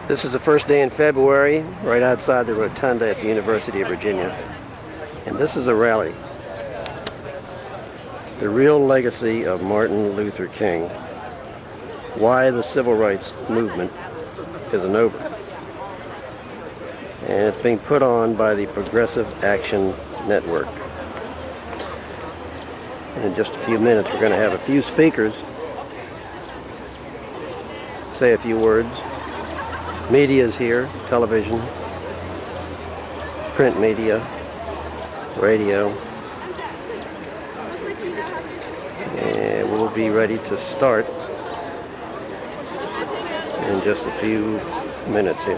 This is the first day in February, right outside the rotunda at the University of Virginia. And this is a rally. The real legacy of Martin Luther King. Why the civil rights movement isn't over. And it's being put on by the Progressive Action Network. And in just a few minutes, we're going to have a few speakers say a few words. Media is here, television, print media, radio. And we'll be ready to start in just a few minutes here.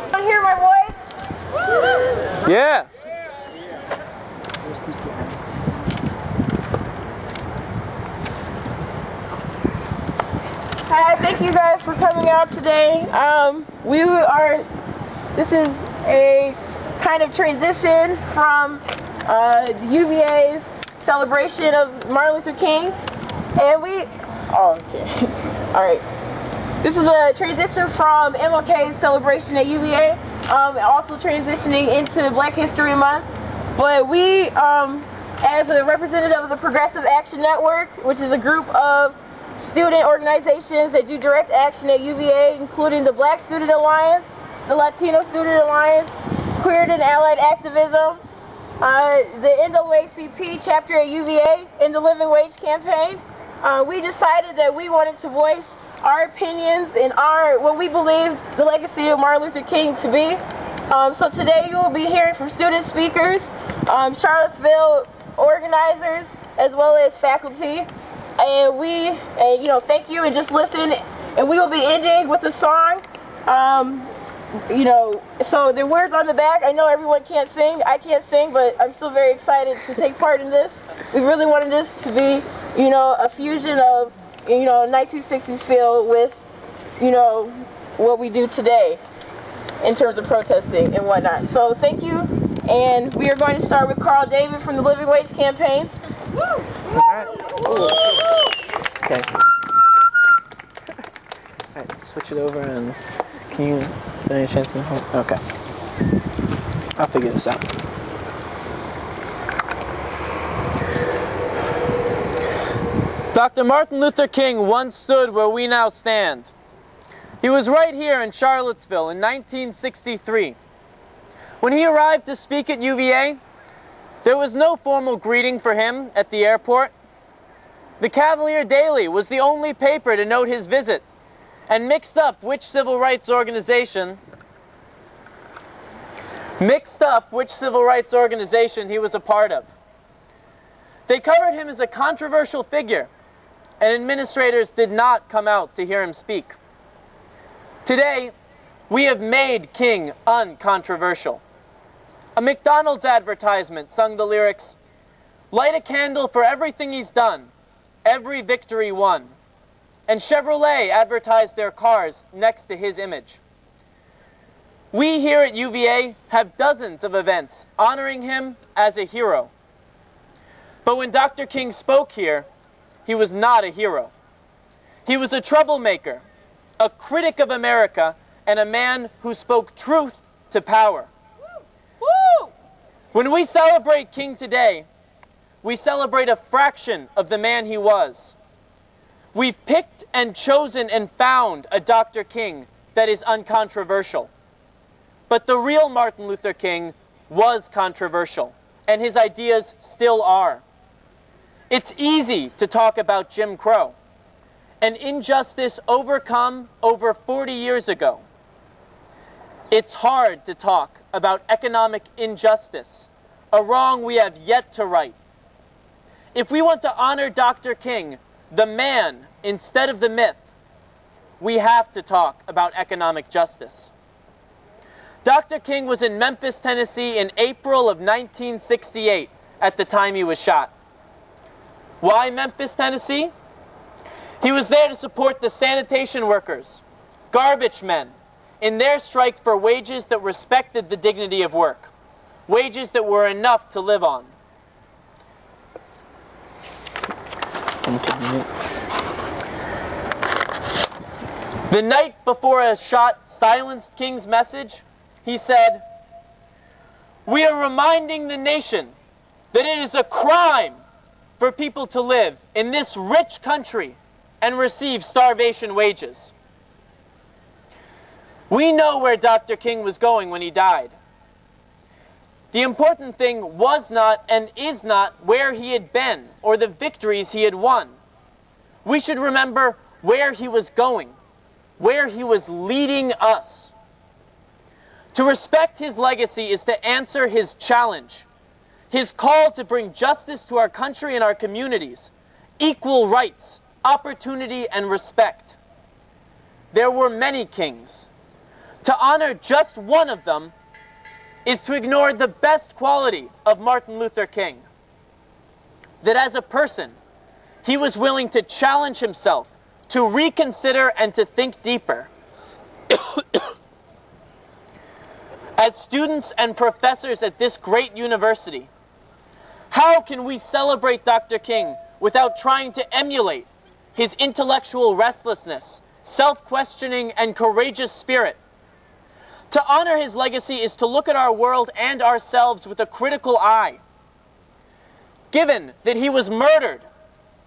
Want to hear my voice? Yeah. Hi, thank you guys for coming out today. This is a kind of transition from UVA's celebration of Martin Luther King. And all right. This is a transition from MLK's celebration at UVA, also transitioning into Black History Month. But we, as a representative of the Progressive Action Network, which is a group of student organizations that do direct action at UVA, including the Black Student Alliance, the Latino Student Alliance, Queer and Allied Activism, the NAACP chapter at UVA, and the Living Wage Campaign. We decided that we wanted to voice our opinions and what we believed the legacy of Martin Luther King to be. So today you will be hearing from student speakers, Charlottesville organizers, as well as faculty. And thank you, and just listen. And we will be ending with a song. So the words on the back, I know everyone can't sing. I can't sing, but I'm still very excited to take part in this. We really wanted this to be, a fusion of, 1960s feel with, what we do today in terms of protesting and whatnot. So thank you. And we are going to start with Carl David from the Living Wage Campaign. Woo! Alright. Okay. Alright, switch it over and is there any chance you can hold? Okay. I'll figure this out. Dr. Martin Luther King once stood where we now stand. He was right here in Charlottesville in 1963. When he arrived to speak at UVA, there was no formal greeting for him at the airport. The Cavalier Daily was the only paper to note his visit and mixed up which civil rights organization he was a part of. They covered him as a controversial figure, and administrators did not come out to hear him speak. Today, we have made King uncontroversial. A McDonald's advertisement sung the lyrics, "Light a candle for everything he's done, every victory won." And Chevrolet advertised their cars next to his image. We here at UVA have dozens of events honoring him as a hero. But when Dr. King spoke here, he was not a hero. He was a troublemaker, a critic of America, and a man who spoke truth to power. Woo! When we celebrate King today, we celebrate a fraction of the man he was. We've picked and chosen and found a Dr. King that is uncontroversial. But the real Martin Luther King was controversial, and his ideas still are. It's easy to talk about Jim Crow, an injustice overcome over 40 years ago. It's hard to talk about economic injustice, a wrong we have yet to right. If we want to honor Dr. King, the man instead of the myth, we have to talk about economic justice. Dr. King was in Memphis, Tennessee in April of 1968 at the time he was shot. Why Memphis, Tennessee? He was there to support the sanitation workers, garbage men, in their strike for wages that respected the dignity of work, wages that were enough to live on. The night before a shot silenced King's message, he said, "We are reminding the nation that it is a crime for people to live in this rich country and receive starvation wages." We know where Dr. King was going when he died. The important thing was not and is not where he had been or the victories he had won. We should remember where he was going, where he was leading us. To respect his legacy is to answer his challenge, his call to bring justice to our country and our communities, equal rights, opportunity, and respect. There were many kings. To honor just one of them is to ignore the best quality of Martin Luther King. That as a person, he was willing to challenge himself, to reconsider and to think deeper. As students and professors at this great university, how can we celebrate Dr. King without trying to emulate his intellectual restlessness, self-questioning, and courageous spirit? To honor his legacy is to look at our world and ourselves with a critical eye. Given that he was murdered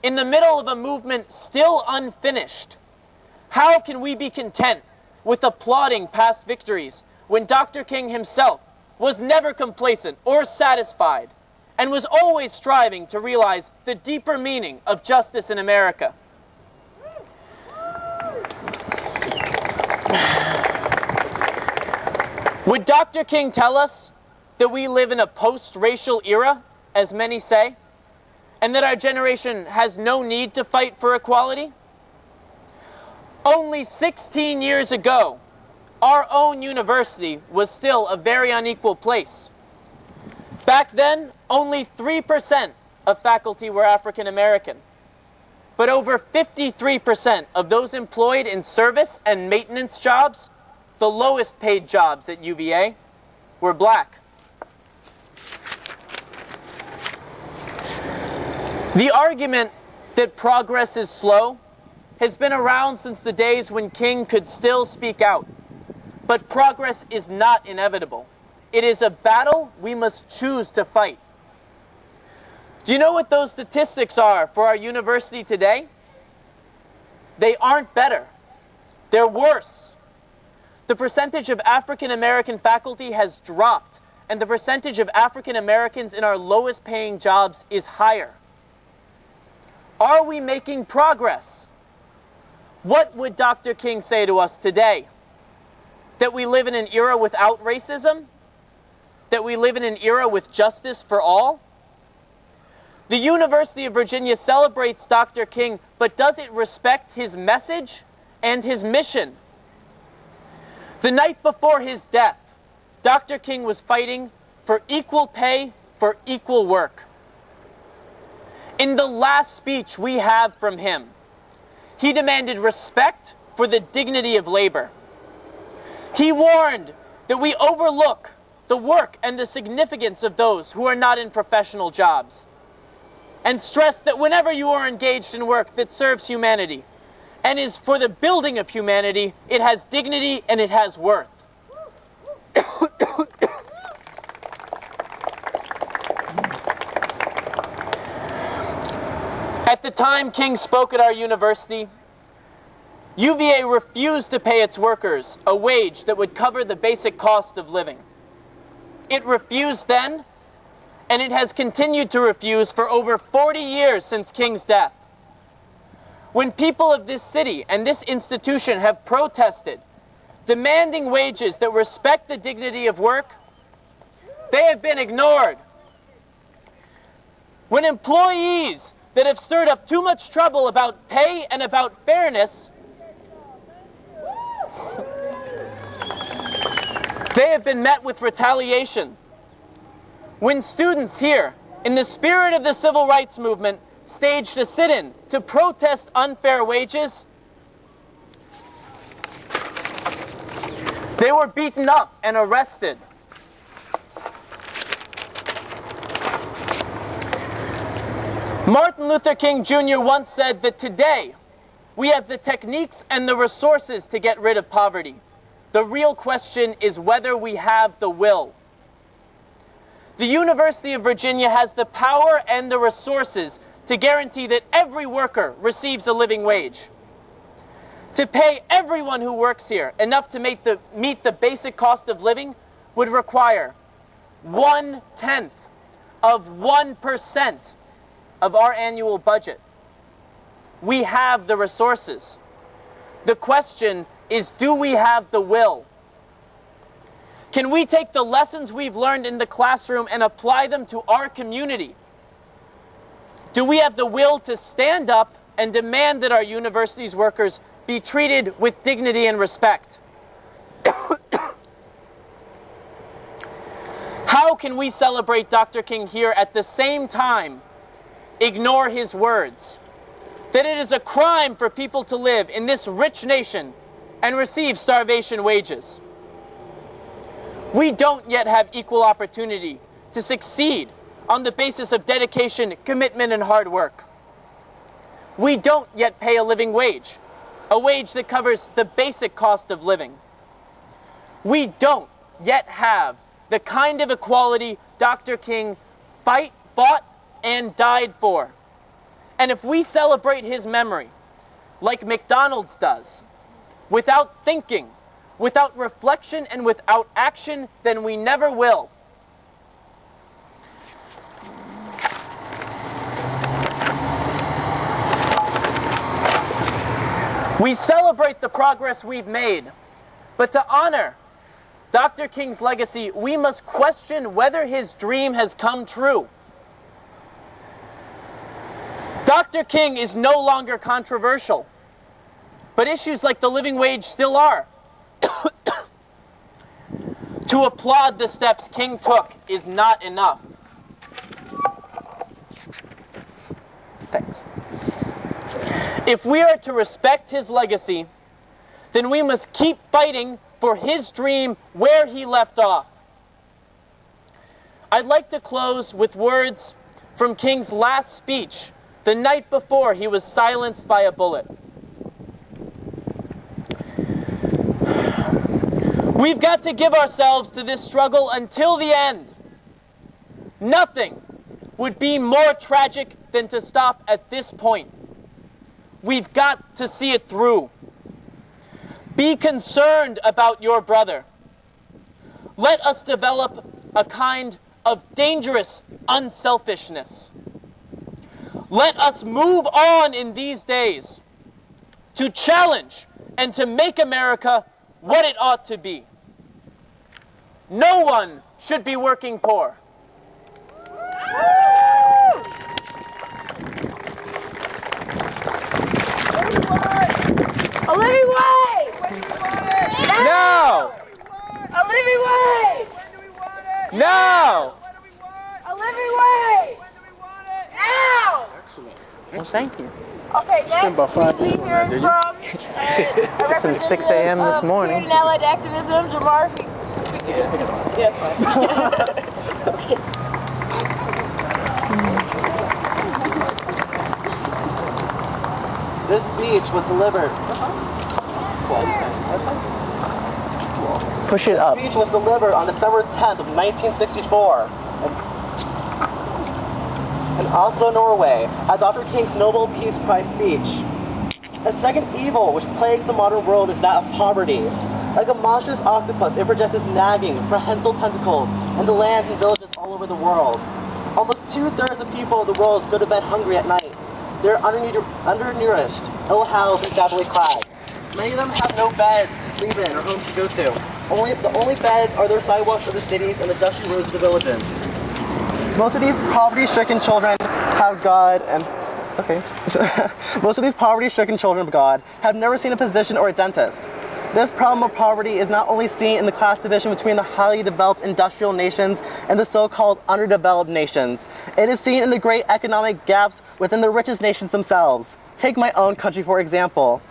in the middle of a movement still unfinished, how can we be content with applauding past victories when Dr. King himself was never complacent or satisfied and was always striving to realize the deeper meaning of justice in America? Would Dr. King tell us that we live in a post-racial era, as many say, and that our generation has no need to fight for equality? Only 16 years ago, our own university was still a very unequal place. Back then, only 3% of faculty were African American, but over 53% of those employed in service and maintenance jobs, the lowest paid jobs at UVA, were black. The argument that progress is slow has been around since the days when King could still speak out. But progress is not inevitable. It is a battle we must choose to fight. Do you know what those statistics are for our university today? They aren't better. They're worse. The percentage of African American faculty has dropped, and the percentage of African Americans in our lowest paying jobs is higher. Are we making progress? What would Dr. King say to us today? That we live in an era without racism? That we live in an era with justice for all? The University of Virginia celebrates Dr. King, but does it respect his message and his mission? The night before his death, Dr. King was fighting for equal pay for equal work. In the last speech we have from him, he demanded respect for the dignity of labor. He warned that we overlook the work and the significance of those who are not in professional jobs, and stressed that whenever you are engaged in work that serves humanity and is for the building of humanity, it has dignity and it has worth. At the time King spoke at our university, UVA refused to pay its workers a wage that would cover the basic cost of living. It refused then, and it has continued to refuse for over 40 years since King's death. When people of this city and this institution have protested, demanding wages that respect the dignity of work, they have been ignored. When employees that have stirred up too much trouble about pay and about fairness, they have been met with retaliation. When students here, in the spirit of the civil rights movement, staged a sit-in to protest unfair wages, they were beaten up and arrested. Martin Luther King Jr. once said that today we have the techniques and the resources to get rid of poverty. The real question is whether we have the will. The University of Virginia has the power and the resources to guarantee that every worker receives a living wage. To pay everyone who works here enough to meet the basic cost of living would require 1/10 of 1% of our annual budget. We have the resources. The question is, do we have the will? Can we take the lessons we've learned in the classroom and apply them to our community? Do we have the will to stand up and demand that our university's workers be treated with dignity and respect? How can we celebrate Dr. King here at the same time ignore his words? That it is a crime for people to live in this rich nation and receive starvation wages. We don't yet have equal opportunity to succeed on the basis of dedication, commitment, and hard work. We don't yet pay a living wage, a wage that covers the basic cost of living. We don't yet have the kind of equality Dr. King fought, and died for. And if we celebrate his memory, like McDonald's does, without thinking, without reflection, and without action, then we never will. We celebrate the progress we've made, but to honor Dr. King's legacy, we must question whether his dream has come true. Dr. King is no longer controversial, but issues like the living wage still are. To applaud the steps King took is not enough. Thanks. If we are to respect his legacy, then we must keep fighting for his dream where he left off. I'd like to close with words from King's last speech the night before he was silenced by a bullet. We've got to give ourselves to this struggle until the end. Nothing would be more tragic than to stop at this point. We've got to see it through. Be concerned about your brother. Let us develop a kind of dangerous unselfishness. Let us move on in these days to challenge and to make America what it ought to be. No one should be working poor. A living wage! No! A living wage! No! A living wage! Now! Well, thank you. Okay, next about 5 we'll be minutes on that, hearing from Since 6 a.m. this morning. Student Allied Activism, Jamar. Yes, fine. This speech was delivered. Push it up. Speech was delivered on December 10th of 1964 in Oslo, Norway, at Dr. King's Nobel Peace Prize speech. A second evil which plagues the modern world is that of poverty. Like a monstrous octopus, it projects its nagging, prehensile tentacles into lands and villages all over the world. Almost 2/3 of people of the world go to bed hungry at night. They're undernourished, ill-housed, and shabbily clad. Many of them have no beds to sleep in or homes to go to. The only beds are their sidewalks of the cities and the dusty roads of the villages. Most of these poverty-stricken children have God and... Okay. Most of these poverty-stricken children of God have never seen a physician or a dentist. This problem of poverty is not only seen in the class division between the highly developed industrial nations and the so-called underdeveloped nations. It is seen in the great economic gaps within the richest nations themselves. Take my own country, for example.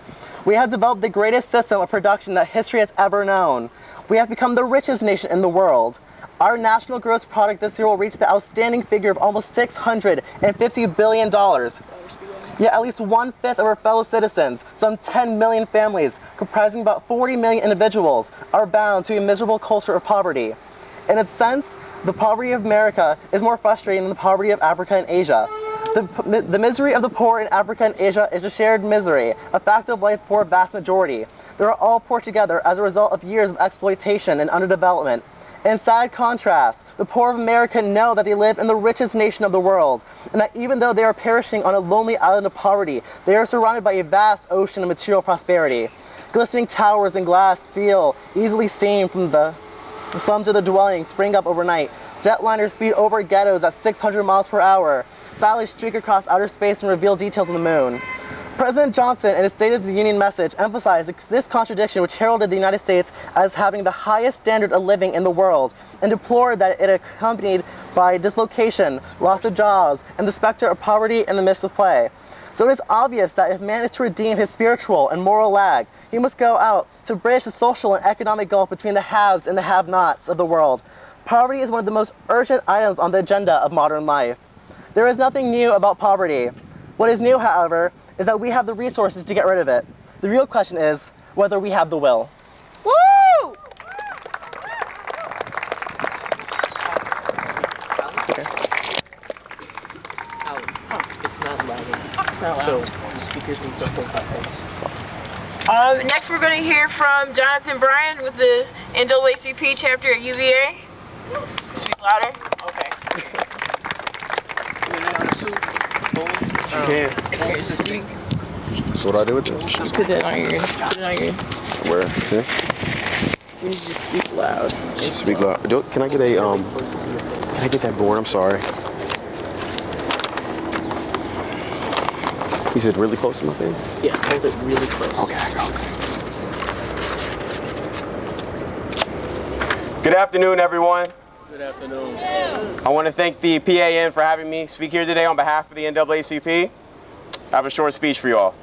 We have developed the greatest system of production that history has ever known. we have become the richest nation in the world. Our national gross product this year will reach the outstanding figure of almost $650 billion. Yet at least 1/5 of our fellow citizens, some 10 million families, comprising about 40 million individuals, are bound to a miserable culture of poverty. In a sense, the poverty of America is more frustrating than the poverty of Africa and Asia. The misery of the poor in Africa and Asia is a shared misery, a fact of life for a vast majority. They are all poor together as a result of years of exploitation and underdevelopment. In sad contrast, the poor of America know that they live in the richest nation of the world, and that even though they are perishing on a lonely island of poverty, they are surrounded by a vast ocean of material prosperity. Glistening towers and glass, steel, easily seen from the slums of the dwellings spring up overnight. Jetliners speed over ghettos at 600 miles per hour. Satellites streak across outer space and reveal details of the moon. President Johnson, in his State of the Union message, emphasized this contradiction, which heralded the United States as having the highest standard of living in the world, and deplored that it accompanied by dislocation, loss of jobs, and the specter of poverty in the midst of play. So it is obvious that if man is to redeem his spiritual and moral lag, he must go out to bridge the social and economic gulf between the haves and the have-nots of the world. Poverty is one of the most urgent items on the agenda of modern life. There is nothing new about poverty. What is new, however, is that we have the resources to get rid of it. The real question is whether we have the will. Woo! It's not loud. It's not loud. So the speakers need to hold that close. Next we're going to hear from Jonathan Bryan with the NAACP chapter at UVA. Speak louder. Okay. You can. Here, speak. So what do I do with this? Just put that on your, Where? Okay. we need you to speak loud. Speak loud. Can I get a Can I get that board? I'm sorry. You said really close to my face? Yeah, hold it really close. Okay. Good afternoon, everyone. Good afternoon. I want to thank the PAN for having me speak here today on behalf of the NAACP. I have a short speech for you all.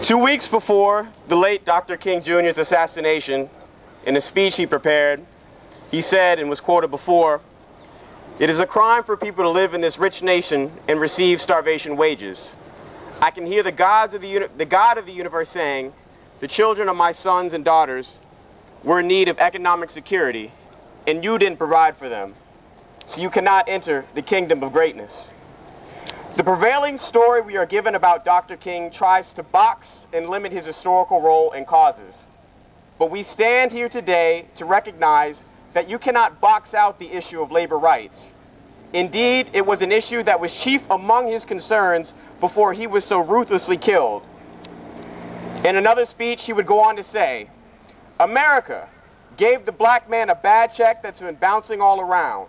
2 weeks before the late Dr. King Jr.'s assassination, in a speech he prepared, he said, and was quoted before, "It is a crime for people to live in this rich nation and receive starvation wages. I can hear the God of the universe saying, the children of my sons and daughters were in need of economic security, and you didn't provide for them. So you cannot enter the kingdom of greatness." The prevailing story we are given about Dr. King tries to box and limit his historical role and causes. But we stand here today to recognize that you cannot box out the issue of labor rights. Indeed, it was an issue that was chief among his concerns before he was so ruthlessly killed. In another speech, he would go on to say, "America gave the black man a bad check that's been bouncing all around.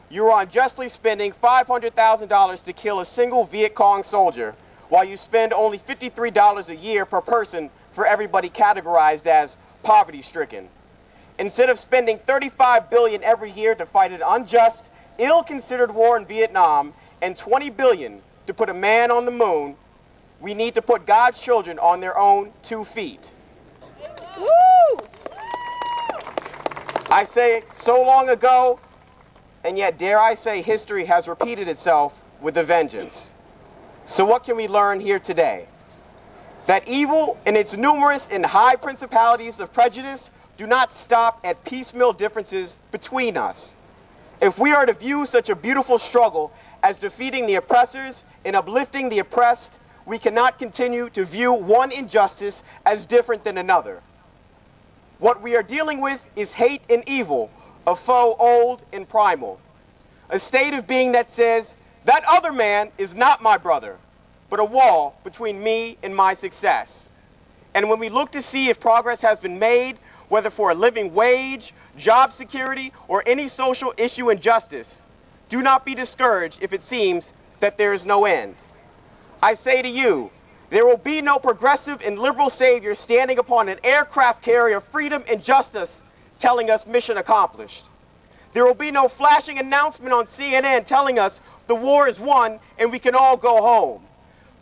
You are unjustly spending $500,000 to kill a single Viet Cong soldier, while you spend only $53 a year per person for everybody categorized as poverty-stricken. Instead of spending $35 billion every year to fight an unjust, ill-considered war in Vietnam and $20 billion to put a man on the moon, we need to put God's children on their own 2 feet. Woo! I say so long ago, and yet dare I say history has repeated itself with a vengeance. So what can we learn here today? That evil and its numerous and high principalities of prejudice do not stop at piecemeal differences between us. If we are to view such a beautiful struggle as defeating the oppressors and uplifting the oppressed, we cannot continue to view one injustice as different than another. What we are dealing with is hate and evil, a foe old and primal. A state of being that says, that other man is not my brother, but a wall between me and my success. And when we look to see if progress has been made, whether for a living wage, job security, or any social issue and justice, do not be discouraged if it seems that there is no end. I say to you, there will be no progressive and liberal savior standing upon an aircraft carrier of freedom and justice telling us mission accomplished. There will be no flashing announcement on CNN telling us the war is won and we can all go home.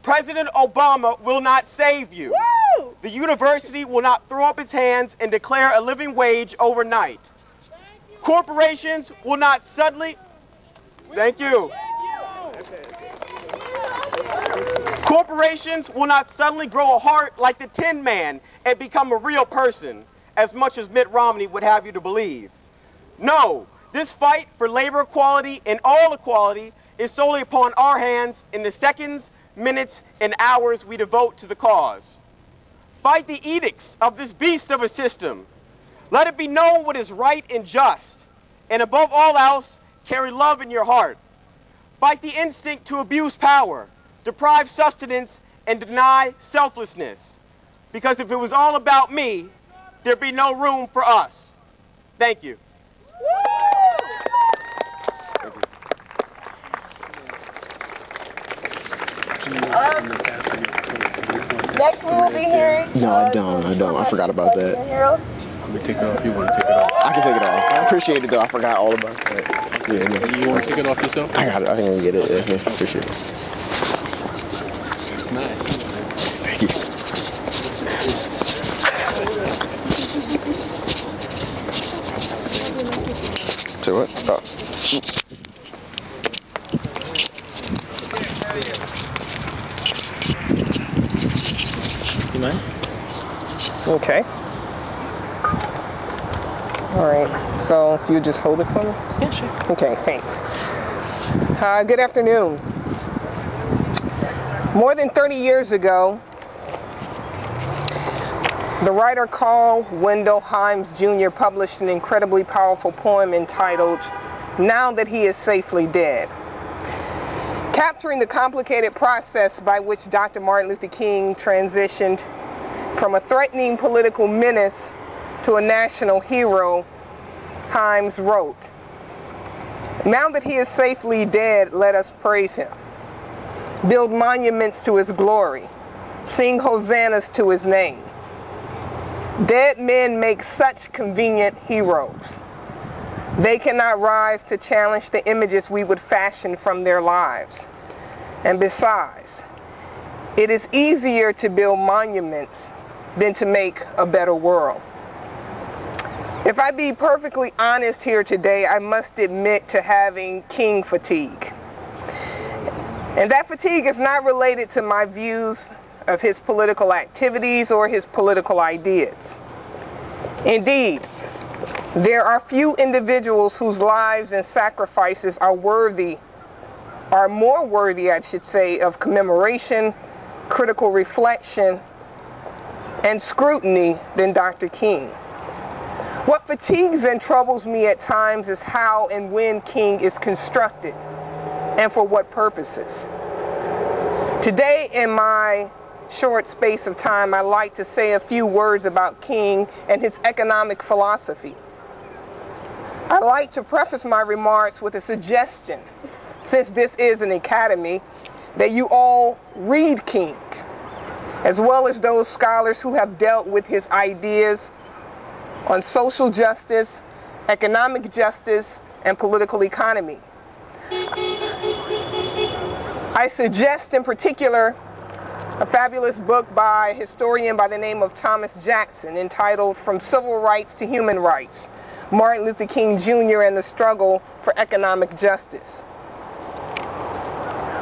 President Obama will not save you. Woo! the university will not throw up its hands and declare a living wage overnight. Corporations will not suddenly... Thank you. Corporations will not suddenly grow a heart like the Tin Man and become a real person, as much as Mitt Romney would have you to believe. No, this fight for labor equality and all equality is solely upon our hands in the seconds, minutes, and hours we devote to the cause. Fight the edicts of this beast of a system. Let it be known what is right and just, and above all else, carry love in your heart. Fight the instinct to abuse power, deprive sustenance, and deny selflessness. Because if it was all about me, there'd be no room for us. Thank you. Next we will be hearing. No, I don't. I forgot about that. Hero. Let me take it off. You want to take it off? I can take it off. I appreciate it though. I forgot all about that. Yeah, no. You want to take it off yourself? I got it. I can get it. Yeah, appreciate it. Nice. Thank you. So what? Oh. You mind? Okay. All right. So you just hold it for me? Yeah, sure. Okay, thanks. Good afternoon. More than 30 years ago, the writer Carl Wendell Himes Jr. published an incredibly powerful poem entitled, "Now That He Is Safely Dead," capturing the complicated process by which Dr. Martin Luther King transitioned from a threatening political menace to a national hero. Himes wrote, "Now that he is safely dead, let us praise him. Build monuments to his glory. Sing hosannas to his name. Dead men make such convenient heroes. They cannot rise to challenge the images we would fashion from their lives. And besides, it is easier to build monuments than to make a better world." If I be perfectly honest here today, I must admit to having King fatigue. And that fatigue is not related to my views of his political activities or his political ideas. Indeed, there are few individuals whose lives and sacrifices are more worthy, I should say, of commemoration, critical reflection, and scrutiny than Dr. King. What fatigues and troubles me at times is how and when King is constructed, and for what purposes. Today, in my short space of time, I'd like to say a few words about King and his economic philosophy. I'd like to preface my remarks with a suggestion, since this is an academy, that you all read King, as well as those scholars who have dealt with his ideas on social justice, economic justice, and political economy. I suggest in particular a fabulous book by a historian by the name of Thomas Jackson entitled "From Civil Rights to Human Rights, Martin Luther King Jr. and the Struggle for Economic Justice."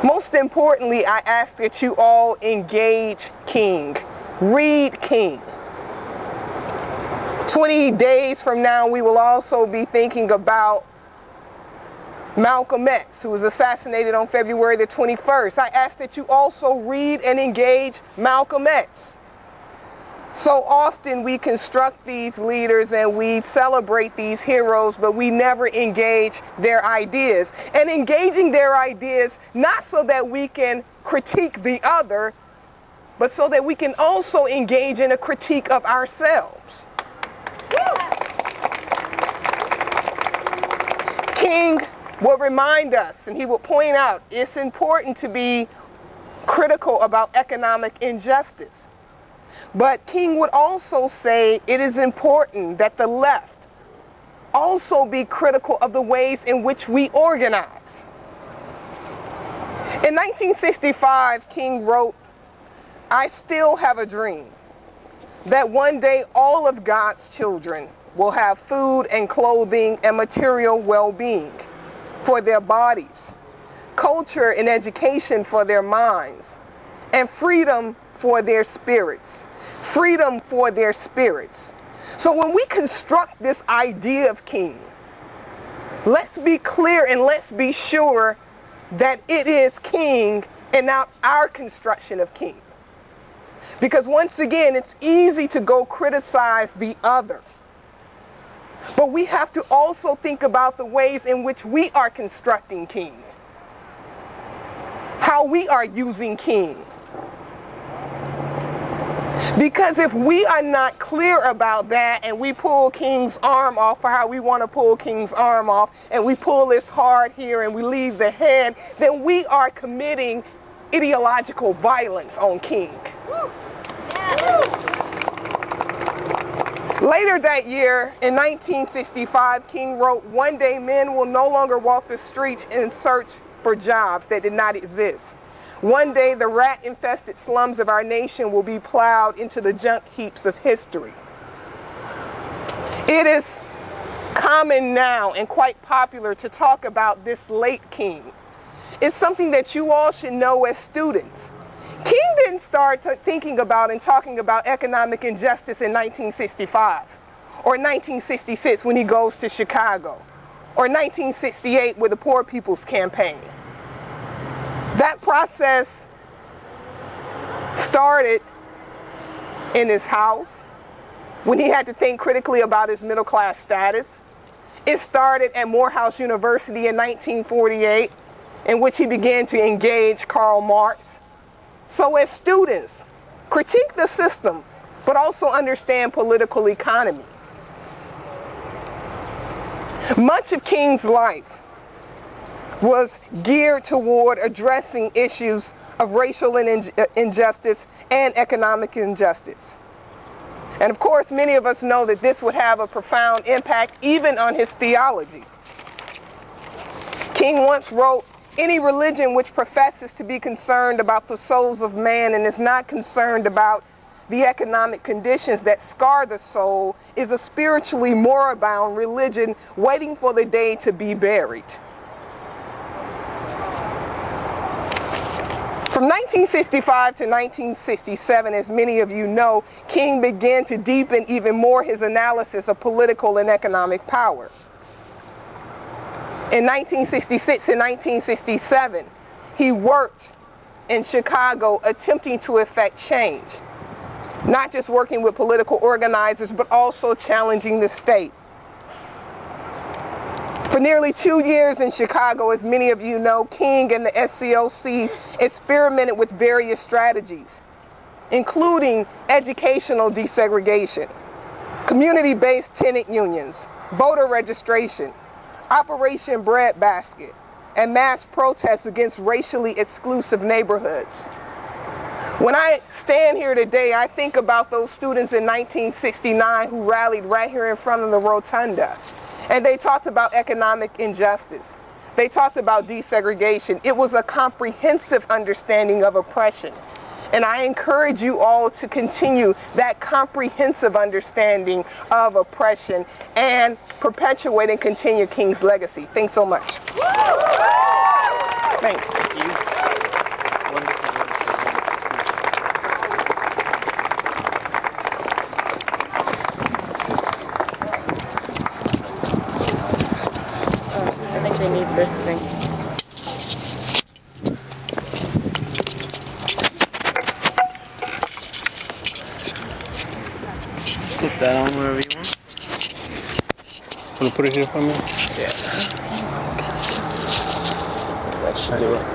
Most importantly, I ask that you all engage King, read King. 20 days from now, we will also be thinking about Malcolm X, who was assassinated on February the 21st. I ask that you also read and engage Malcolm X. So often we construct these leaders and we celebrate these heroes, but we never engage their ideas. And engaging their ideas, not so that we can critique the other, but so that we can also engage in a critique of ourselves. King will remind us, and he will point out, it's important to be critical about economic injustice. But King would also say it is important that the left also be critical of the ways in which we organize. In 1965, King wrote, "I still have a dream. that one day all of God's children will have food and clothing and material well-being for their bodies, culture and education for their minds, and freedom for their spirits. Freedom for their spirits. So when we construct this idea of king, let's be clear and let's be sure that it is king and not our construction of king. Because once again, it's easy to go criticize the other. But we have to also think about the ways in which we are constructing king. How we are using king. Because if we are not clear about that and we pull King's arm off for how we want to pull King's arm off, and we pull this hard here and we leave the head, then we are committing ideological violence on King. Later that year, in 1965, King wrote, "One day men will no longer walk the streets in search for jobs that did not exist. One day the rat-infested slums of our nation will be plowed into the junk heaps of history." It is common now and quite popular to talk about this late king. It's something that you all should know as students. King didn't start thinking about and talking about economic injustice in 1965 or 1966 when he goes to Chicago or 1968 with the Poor People's Campaign. That process started in his house when he had to think critically about his middle class status. It started at Morehouse University in 1948, in which he began to engage Karl Marx. So as students, critique the system, but also understand political economy. Much of King's life was geared toward addressing issues of racial injustice and economic injustice. And of course, many of us know that this would have a profound impact even on his theology. King once wrote, "Any religion which professes to be concerned about the souls of man and is not concerned about the economic conditions that scar the soul is a spiritually moribund religion waiting for the day to be buried." From 1965 to 1967, as many of you know, King began to deepen even more his analysis of political and economic power. In 1966 and 1967, he worked in Chicago attempting to effect change, not just working with political organizers, but also challenging the state. For nearly 2 years in Chicago, as many of you know, King and the SCLC experimented with various strategies, including educational desegregation, community-based tenant unions, voter registration, Operation Breadbasket, and mass protests against racially exclusive neighborhoods. When I stand here today, I think about those students in 1969 who rallied right here in front of the rotunda. And they talked about economic injustice. They talked about desegregation. It was a comprehensive understanding of oppression. And I encourage you all to continue that comprehensive understanding of oppression and perpetuate and continue King's legacy. Thanks so much. Thanks. Thank you. I think they need this thing. Put that on wherever you want. Want to put it here for me? Yeah. That should do it.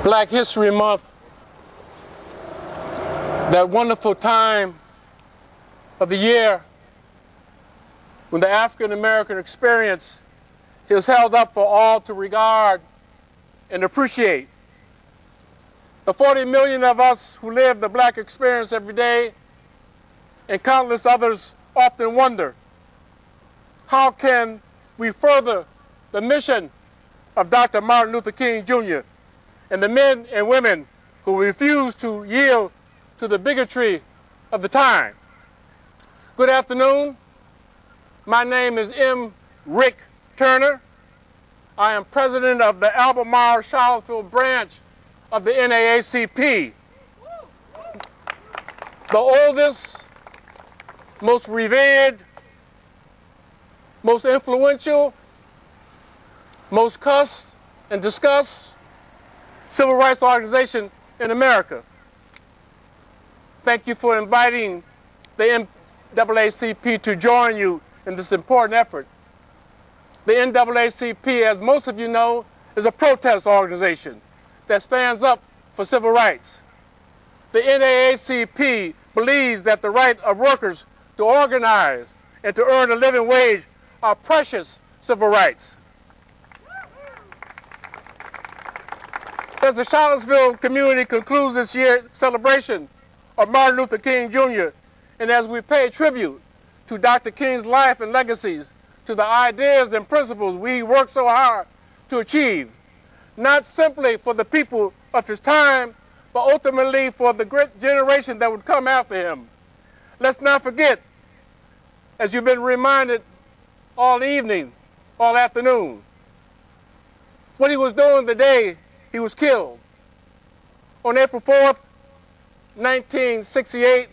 Black History Month, that wonderful time of the year when the African American experience is held up for all to regard and appreciate. The 40 million of us who live the black experience every day, and countless others often wonder, how can we further the mission of Dr. Martin Luther King Jr. and the men and women who refused to yield to the bigotry of the time. Good afternoon. My name is M. Rick Turner. I am president of the Albemarle Charlottesville branch of the NAACP, the oldest, most revered, most influential, most cussed and discussed civil rights organization in America. Thank you for inviting the NAACP to join you in this important effort. The NAACP, as most of you know, is a protest organization that stands up for civil rights. The NAACP believes that the right of workers to organize and to earn a living wage are precious civil rights. As the Charlottesville community concludes this year's celebration of Martin Luther King Jr., and as we pay tribute to Dr. King's life and legacies, to the ideas and principles we worked so hard to achieve, not simply for the people of his time, but ultimately for the great generation that would come after him. Let's not forget, as you've been reminded all evening, all afternoon, what he was doing the day he was killed. On April 4th, 1968,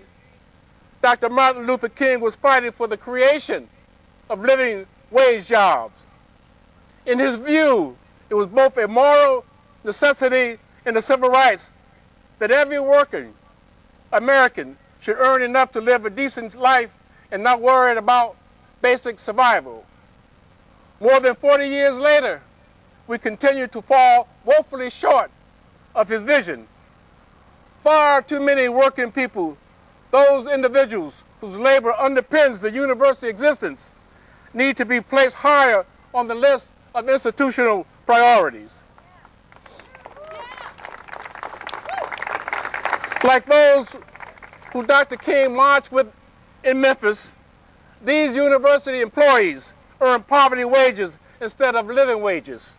Dr. Martin Luther King was fighting for the creation of living wage jobs. In his view, it was both a moral necessity and a civil rights that every working American should earn enough to live a decent life and not worry about basic survival. More than 40 years later, we continue to fall woefully short of his vision. Far too many working people, those individuals whose labor underpins the university existence, need to be placed higher on the list of institutional priorities. Like those who Dr. King marched with in Memphis, these university employees earn poverty wages instead of living wages.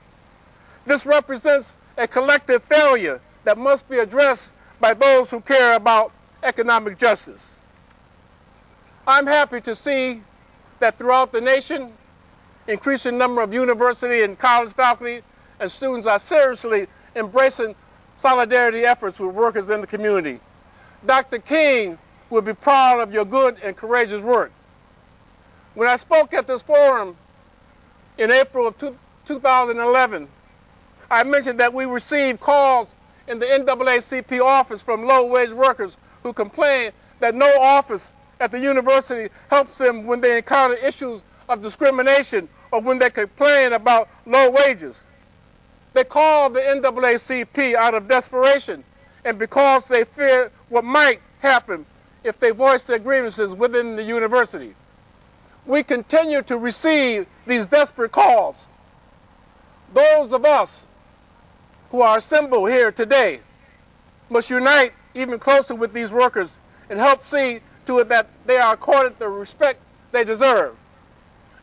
This represents a collective failure that must be addressed by those who care about economic justice. I'm happy to see that throughout the nation, increasing number of university and college faculty and students are seriously embracing solidarity efforts with workers in the community. Dr. King will be proud of your good and courageous work. When I spoke at this forum in April of 2011, I mentioned that we received calls in the NAACP office from low-wage workers who complain that no office at the university helps them when they encounter issues of discrimination or when they complain about low wages. They call the NAACP out of desperation and because they fear what might happen if they voice their grievances within the university. We continue to receive these desperate calls. Those of us who are assembled here today must unite even closer with these workers and help see to it that they are accorded the respect they deserve.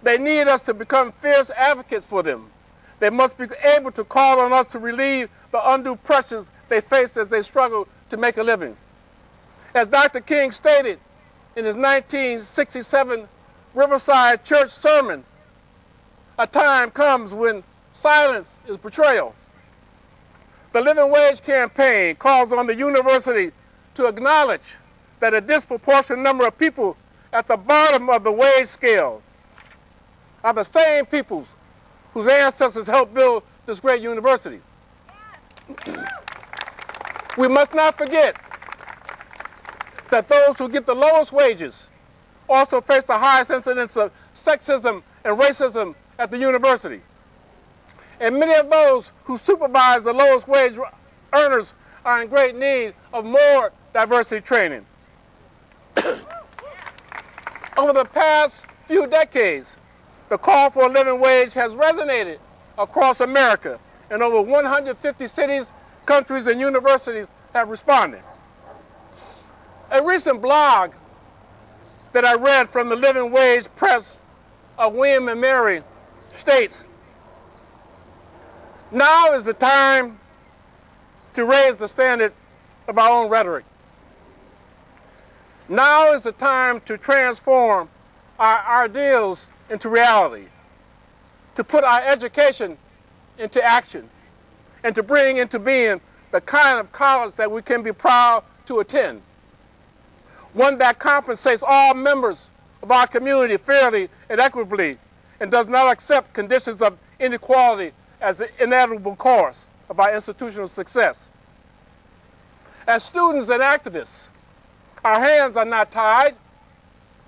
They need us to become fierce advocates for them. They must be able to call on us to relieve the undue pressures they face as they struggle to make a living. As Dr. King stated in his 1967 Riverside Church sermon, a time comes when silence is betrayal. The Living Wage Campaign calls on the university to acknowledge that a disproportionate number of people at the bottom of the wage scale are the same peoples whose ancestors helped build this great university. We must not forget that those who get the lowest wages also face the highest incidence of sexism and racism at the university. And many of those who supervise the lowest wage earners are in great need of more diversity training. Over the past few decades, the call for a living wage has resonated across America, and over 150 cities, countries, and universities have responded. A recent blog that I read from the Living Wage Press of William and Mary states, "Now is the time to raise the standard of our own rhetoric. Now is the time to transform our ideals into reality, to put our education into action, and to bring into being the kind of college that we can be proud to attend. One that compensates all members of our community fairly and equitably and does not accept conditions of inequality as the inevitable course of our institutional success. As students and activists, our hands are not tied.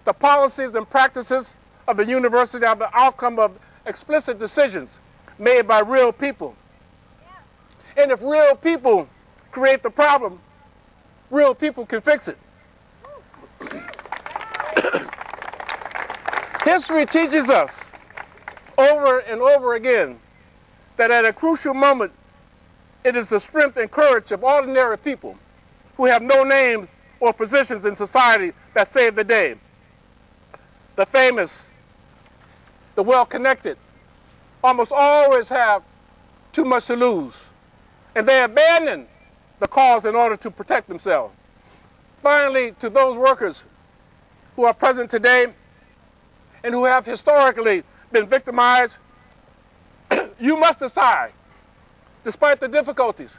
The policies and practices of the university are the outcome of explicit decisions made by real people. And if real people create the problem, real people can fix it. History teaches us over and over again that at a crucial moment, it is the strength and courage of ordinary people who have no names or positions in society that save the day. The famous, the well-connected, almost always have too much to lose, and they abandon the cause in order to protect themselves. Finally, to those workers who are present today and who have historically been victimized, you must decide, despite the difficulties,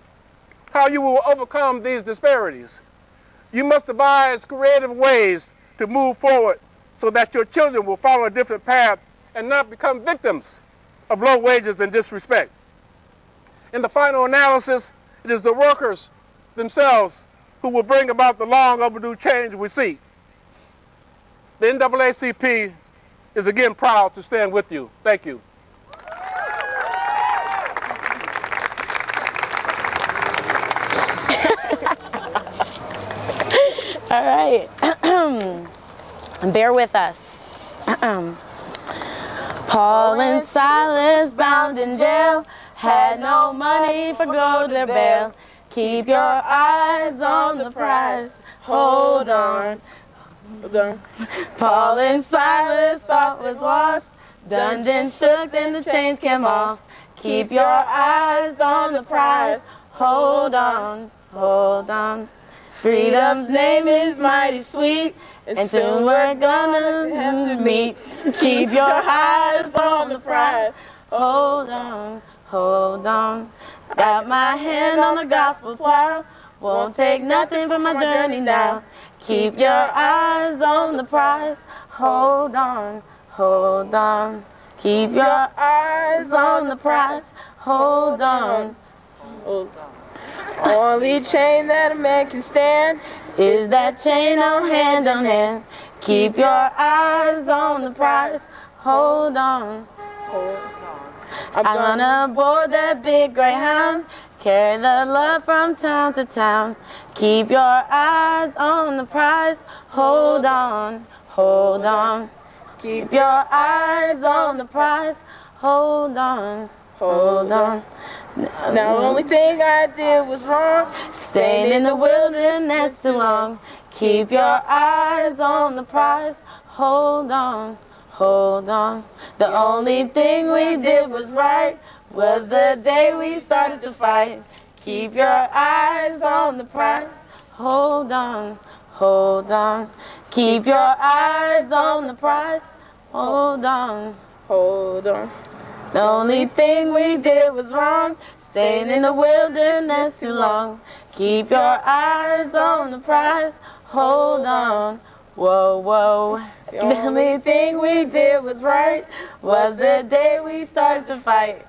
how you will overcome these disparities. You must devise creative ways to move forward so that your children will follow a different path and not become victims of low wages and disrespect. In the final analysis, it is the workers themselves who will bring about the long overdue change we seek. The NAACP is again proud to stand with you. Thank you. All right. Bear with us. Paul and Silas bound in jail had no money for gold or bail. Keep your eyes on the prize. Hold on. Paul and Silas thought was lost. Dungeon shook and the chains came off. Keep your eyes on the prize. Hold on. Hold on. Freedom's name is mighty sweet, and soon we're gonna have to meet. Keep your eyes on the prize. Hold on, hold on. Got my hand on the gospel plow. Won't take nothing from my journey now. Keep your eyes on the prize. Hold on, hold on. Keep your eyes on the prize. Hold on, hold on. Only chain that a man can stand is that chain on hand. Keep your eyes on the prize. Hold on, hold on. I'm gonna board that big Greyhound, carry the love from town to town. Keep your eyes on the prize. Hold on, hold on. Keep your eyes on the prize. Hold on, hold on. Now the only thing I did was wrong, staying in the wilderness too long. Keep your eyes on the prize. Hold on, hold on. The only thing we did was right, was the day we started to fight. Keep your eyes on the prize. Hold on, hold on. Keep your eyes on the prize. Hold on, hold on. The only thing we did was wrong, staying in the wilderness too long. Keep your eyes on the prize. Hold on, whoa, whoa. The only thing we did was right, was the day we started to fight.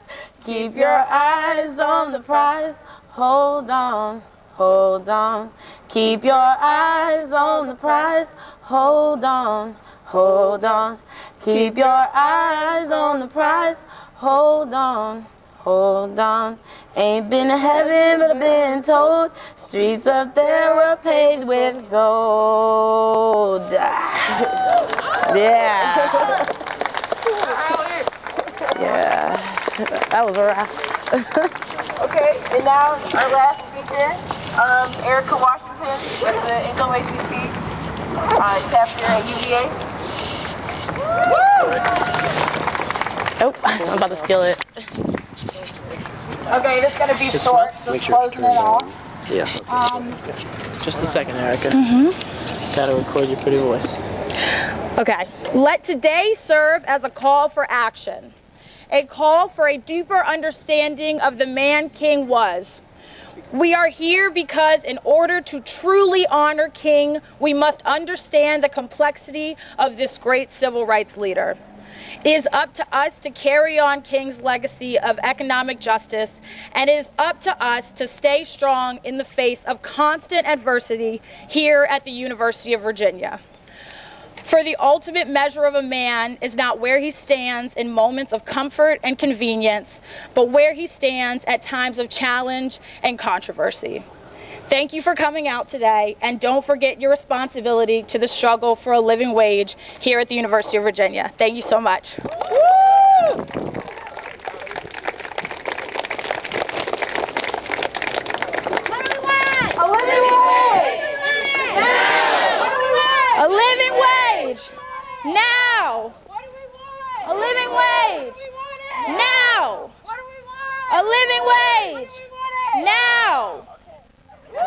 Keep your eyes on the prize. Hold on, hold on. Keep your eyes on the prize. Hold on, hold on. Keep your eyes on the prize. Hold on, hold on. Ain't been to heaven, but I've been told streets up there were paved with gold. Yeah. Yeah. That was rough. Okay, and now our last speaker, Erica Washington with the NAACP chapter at UVA. Oh, I'm about to steal it. Okay, this is gonna be short, just closing it off. Yeah. Just a second, Erica. Gotta record your pretty voice. Okay. Let today serve as a call for action. A call for a deeper understanding of the man King was. We are here because in order to truly honor King, we must understand the complexity of this great civil rights leader. It is up to us to carry on King's legacy of economic justice, and it is up to us to stay strong in the face of constant adversity here at the University of Virginia. For the ultimate measure of a man is not where he stands in moments of comfort and convenience, but where he stands at times of challenge and controversy. Thank you for coming out today, and don't forget your responsibility to the struggle for a living wage here at the University of Virginia. Thank you so much. A living wage! Now! A living wage! Now! A living wage! Now! Here,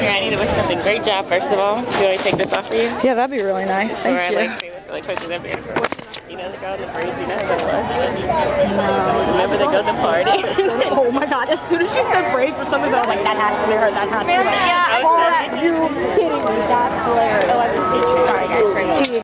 I need to wish something. Great job, first of all. Do you want me to take this off for you? Yeah, that'd be really nice. Thank you. I'd like to say this really quickly. That'd be you know the girl in the braids, you know her lunch? Remember they go to the party? Oh my god, as soon as you said braids for some reason, I was like, that has to be her, that has to be her. Yeah, You kidding me? That's hilarious. Oh, I'm sorry guys.